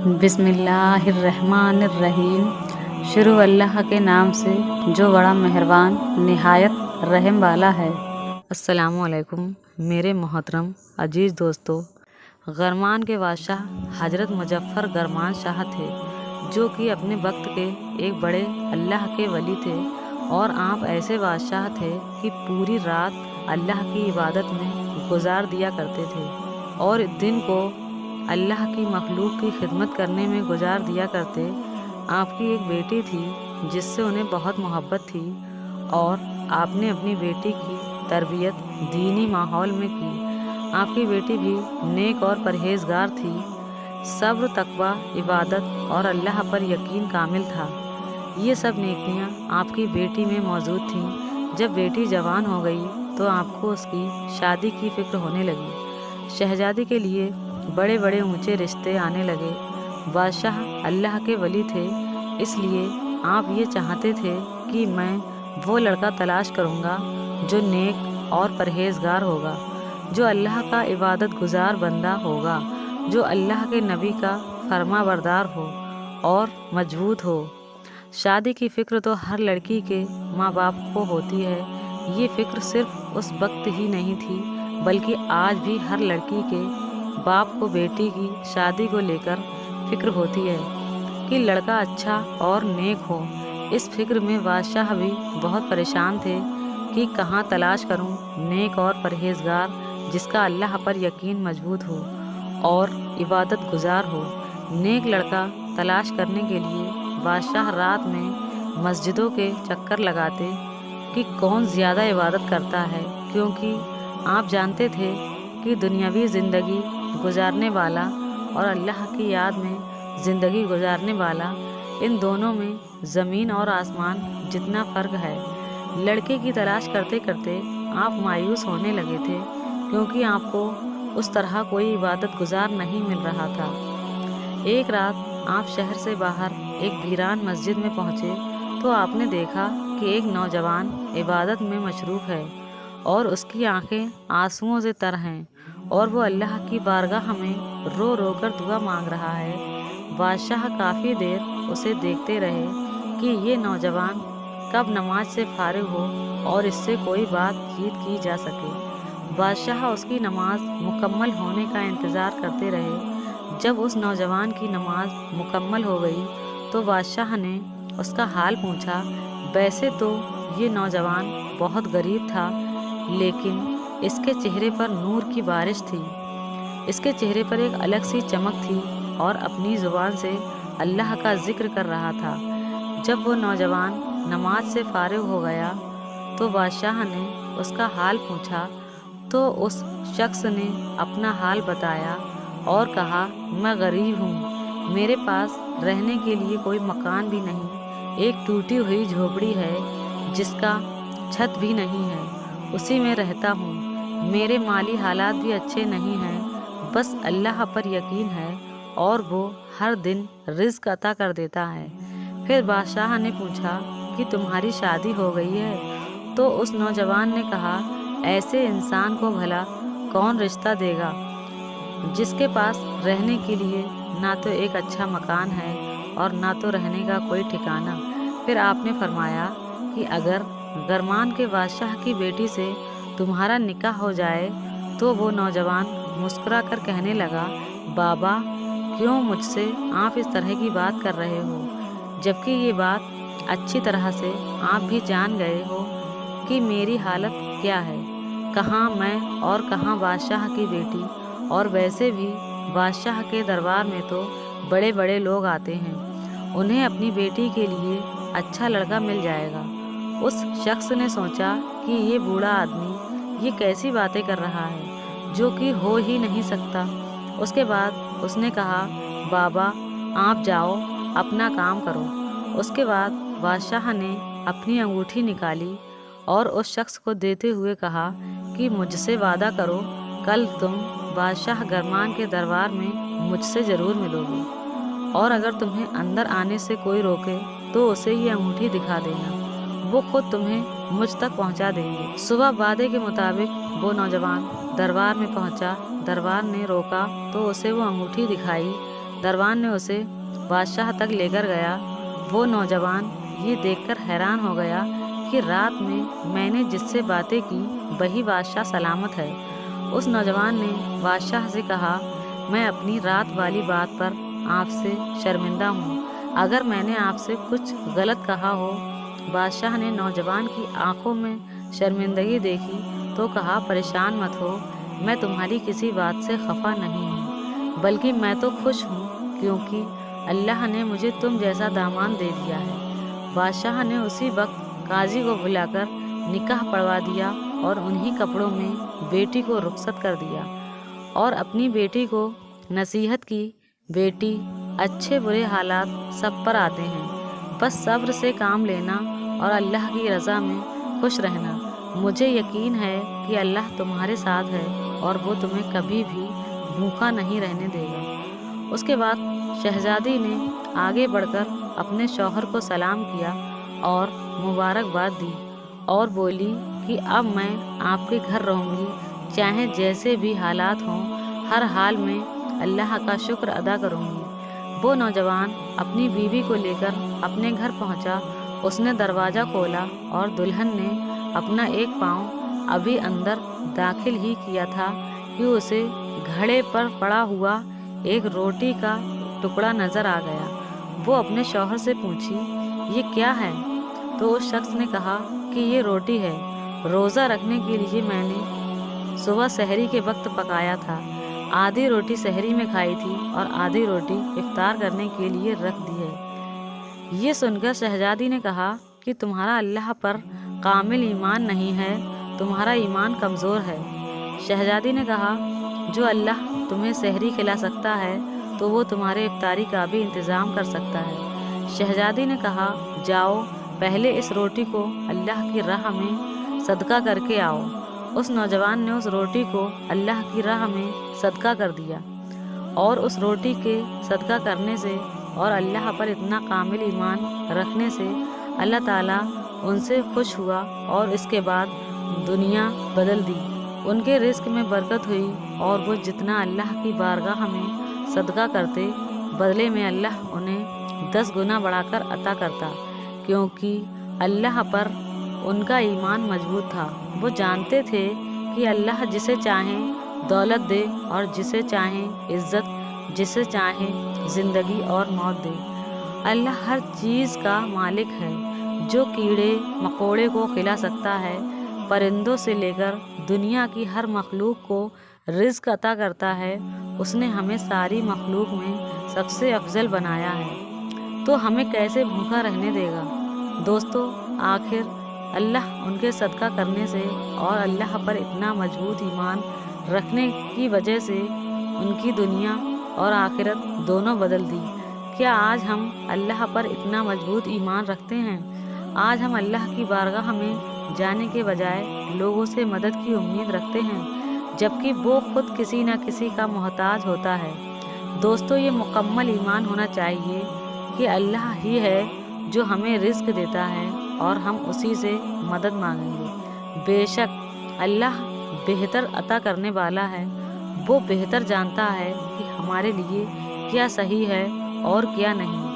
बिस्मिल्लाहिर्रहमानिर्रहीम। शुरू अल्लाह के नाम से जो बड़ा मेहरबान निहायत रहम वाला है। अस्सलामु अलैकुम मेरे मोहतरम अजीज़ दोस्तों। गरमान के बादशाह हज़रत मुजफ्फर गरमान शाह थे, जो कि अपने वक्त के एक बड़े अल्लाह के वली थे। और आप ऐसे बादशाह थे कि पूरी रात अल्लाह की इबादत में गुजार दिया करते थे और दिन को अल्लाह की मखलूक की खिदमत करने में गुजार दिया करते। आपकी एक बेटी थी जिससे उन्हें बहुत मोहब्बत थी और आपने अपनी बेटी की तरबियत दीनी माहौल में की। आपकी बेटी भी नेक और परहेजगार थी। सब्र, तकवा, इबादत और अल्लाह पर यकीन कामिल था। ये सब नेकियां आपकी बेटी में मौजूद थीं। जब बेटी जवान हो गई तो आपको उसकी शादी की फ़िक्र होने लगी। शहजादी के लिए बड़े बड़े ऊंचे रिश्ते आने लगे। बादशाह अल्लाह के वली थे, इसलिए आप ये चाहते थे कि मैं वो लड़का तलाश करूँगा जो नेक और परहेजगार होगा, जो अल्लाह का इबादत गुजार बंदा होगा, जो अल्लाह के नबी का फरमा बरदार हो और मजबूत हो। शादी की फ़िक्र तो हर लड़की के माँ बाप को होती है। ये फ़िक्र सिर्फ उस वक्त ही नहीं थी, बल्कि आज भी हर लड़की के बाप को बेटी की शादी को लेकर फ़िक्र होती है कि लड़का अच्छा और नेक हो। इस फ़िक्र में बादशाह भी बहुत परेशान थे कि कहाँ तलाश करूं नेक और परहेजगार, जिसका अल्लाह पर यकीन मजबूत हो और इबादत गुजार हो। नेक लड़का तलाश करने के लिए बादशाह रात में मस्जिदों के चक्कर लगाते कि कौन ज़्यादा इबादत करता है, क्योंकि आप जानते थे कि दुनियावी ज़िंदगी गुजारने वाला और अल्लाह की याद में ज़िंदगी गुजारने वाला, इन दोनों में ज़मीन और आसमान जितना फ़र्क है। लड़के की तलाश करते करते आप मायूस होने लगे थे, क्योंकि आपको उस तरह कोई इबादत गुजार नहीं मिल रहा था। एक रात आप शहर से बाहर एक वीरान मस्जिद में पहुँचे तो आपने देखा कि एक नौजवान इबादत में मशरूफ़ है और उसकी आंखें आंसुओं से तर हैं और वो अल्लाह की बारगाह में रो रो कर दुआ मांग रहा है। बादशाह काफ़ी देर उसे देखते रहे कि ये नौजवान कब नमाज से फारिग हो और इससे कोई बातचीत की जा सके। बादशाह उसकी नमाज मुकम्मल होने का इंतज़ार करते रहे। जब उस नौजवान की नमाज मुकम्मल हो गई तो बादशाह ने उसका हाल पूछा। वैसे तो ये नौजवान बहुत गरीब था, लेकिन इसके चेहरे पर नूर की बारिश थी। इसके चेहरे पर एक अलग सी चमक थी और अपनी ज़ुबान से अल्लाह का जिक्र कर रहा था। जब वो नौजवान नमाज से फारिग हो गया तो बादशाह ने उसका हाल पूछा तो उस शख्स ने अपना हाल बताया और कहा, मैं गरीब हूँ, मेरे पास रहने के लिए कोई मकान भी नहीं, एक टूटी हुई झोपड़ी है जिसका छत भी नहीं है, उसी में रहता हूँ। मेरे माली हालात भी अच्छे नहीं हैं, बस अल्लाह पर यकीन है और वो हर दिन रिज़्क अता कर देता है। फिर बादशाह ने पूछा कि तुम्हारी शादी हो गई है? तो उस नौजवान ने कहा, ऐसे इंसान को भला कौन रिश्ता देगा जिसके पास रहने के लिए ना तो एक अच्छा मकान है और ना तो रहने का कोई ठिकाना। फिर आपने फरमाया कि अगर गरमान के बादशाह की बेटी से तुम्हारा निकाह हो जाए। तो वो नौजवान मुस्कुरा कर कहने लगा, बाबा, क्यों मुझसे आप इस तरह की बात कर रहे हो, जबकि ये बात अच्छी तरह से आप भी जान गए हो कि मेरी हालत क्या है, कहाँ मैं और कहाँ बादशाह की बेटी। और वैसे भी बादशाह के दरबार में तो बड़े बड़े लोग आते हैं, उन्हें अपनी बेटी के लिए अच्छा लड़का मिल जाएगा। उस शख्स ने सोचा कि ये बूढ़ा आदमी ये कैसी बातें कर रहा है जो कि हो ही नहीं सकता। उसके बाद उसने कहा, बाबा, आप जाओ अपना काम करो। उसके बाद बादशाह ने अपनी अंगूठी निकाली और उस शख्स को देते हुए कहा कि मुझसे वादा करो, कल तुम बादशाह गरमान के दरबार में मुझसे ज़रूर मिलोगे, और अगर तुम्हें अंदर आने से कोई रोके तो उसे ये अंगूठी दिखा देना, वो खुद तुम्हें मुझ तक पहुंचा देंगे। सुबह वादे के मुताबिक वो नौजवान दरबार में पहुंचा। दरबार ने रोका तो उसे वो अंगूठी दिखाई। دربان نے اسے بادشاہ تک لے کر گیا۔ وہ نوجوان یہ دیکھ کر حیران ہو گیا کہ رات میں نے جس سے باتیں کی وہی بادشاہ سلامت ہے۔ اس نوجوان نے بادشاہ سے کہا، میں اپنی رات والی بات پر آپ سے شرمندہ ہوں، اگر میں نے آپ سے کچھ غلط کہا ہو۔ بادشاہ نے نوجوان کی آنکھوں میں شرمندگی دیکھی تو کہا، پریشان مت ہو، میں تمہاری کسی بات سے خفا نہیں ہوں، بلکہ میں تو خوش ہوں کیونکہ اللہ نے مجھے تم جیسا داماد دے دیا ہے۔ بادشاہ نے اسی وقت قاضی کو بلا کر نکاح پڑھوا دیا اور انہی کپڑوں میں بیٹی کو رخصت کر دیا اور اپنی بیٹی کو نصیحت کی، بیٹی اچھے برے حالات سب پر آتے ہیں، بس صبر سے کام لینا اور اللہ کی رضا میں خوش رہنا۔ مجھے یقین ہے کہ اللہ تمہارے ساتھ ہے اور وہ تمہیں کبھی بھی بھوکا نہیں رہنے دے گا۔ اس کے بعد شہزادی نے آگے بڑھ کر اپنے شوہر کو سلام کیا اور مبارکباد دی اور بولی کہ اب میں آپ کے گھر رہوں گی، چاہے جیسے بھی حالات ہوں، ہر حال میں اللہ کا شکر ادا کروں گی۔ وہ نوجوان اپنی بیوی کو لے کر اپنے گھر پہنچا۔ اس نے دروازہ کھولا اور دلہن نے اپنا ایک پاؤں ابھی اندر داخل ہی کیا تھا کہ اسے گھڑے پر پڑا ہوا ایک روٹی کا ٹکڑا نظر آ گیا۔ وہ اپنے شوہر سے پوچھی، یہ کیا ہے؟ تو اس شخص نے کہا کہ یہ روٹی ہے، روزہ رکھنے کے لیے میں نے صبح سحری کے وقت پکایا تھا۔ آدھی روٹی سحری میں کھائی تھی اور آدھی روٹی افطار کرنے کے لیے رکھ دی ہے۔ یہ سن کر شہزادی نے کہا کہ تمہارا اللہ پر کامل ایمان نہیں ہے، تمہارا ایمان کمزور ہے۔ شہزادی نے کہا، جو اللہ تمہیں سحری کھلا سکتا ہے تو وہ تمہارے افطاری کا بھی انتظام کر سکتا ہے۔ شہزادی نے کہا، جاؤ پہلے اس روٹی کو اللہ کی راہ میں صدقہ کر کے آؤ۔ اس نوجوان نے اس روٹی کو اللہ کی راہ میں صدقہ کر دیا اور اس روٹی کے صدقہ کرنے سے اور اللہ پر اتنا کامل ایمان رکھنے سے اللہ تعالیٰ ان سے خوش ہوا اور اس کے بعد دنیا بدل دی۔ ان کے رزق میں برکت ہوئی اور وہ جتنا اللہ کی بارگاہ میں صدقہ کرتے، بدلے میں اللہ انہیں 10 گنا بڑھا کر عطا کرتا، کیونکہ اللہ پر ان کا ایمان مضبوط تھا۔ وہ جانتے تھے کہ اللہ جسے چاہے دولت دے اور جسے چاہے عزت، جسے چاہے زندگی اور موت دے۔ اللہ ہر چیز کا مالک ہے، جو کیڑے مکوڑے کو کھلا سکتا ہے، پرندوں سے لے کر دنیا کی ہر مخلوق کو رزق عطا کرتا ہے۔ اس نے ہمیں ساری مخلوق میں سب سے افضل بنایا ہے، تو ہمیں کیسے بھوکا رہنے دے گا؟ دوستو، آخر اللہ ان کے صدقہ کرنے سے اور اللہ پر اتنا مضبوط ایمان رکھنے کی وجہ سے ان کی دنیا اور آخرت دونوں بدل دی۔ کیا آج ہم اللہ پر اتنا مضبوط ایمان رکھتے ہیں؟ آج ہم اللہ کی بارگاہ میں جانے کے بجائے لوگوں سے مدد کی امید رکھتے ہیں، جبکہ وہ خود کسی نہ کسی کا محتاج ہوتا ہے۔ دوستو، یہ مکمل ایمان ہونا چاہیے کہ اللہ ہی ہے جو ہمیں رزق دیتا ہے اور ہم اسی سے مدد مانگیں گے۔ بے شک اللہ بہتر عطا کرنے والا ہے، وہ بہتر جانتا ہے کہ ہمارے لیے کیا صحیح ہے اور کیا نہیں۔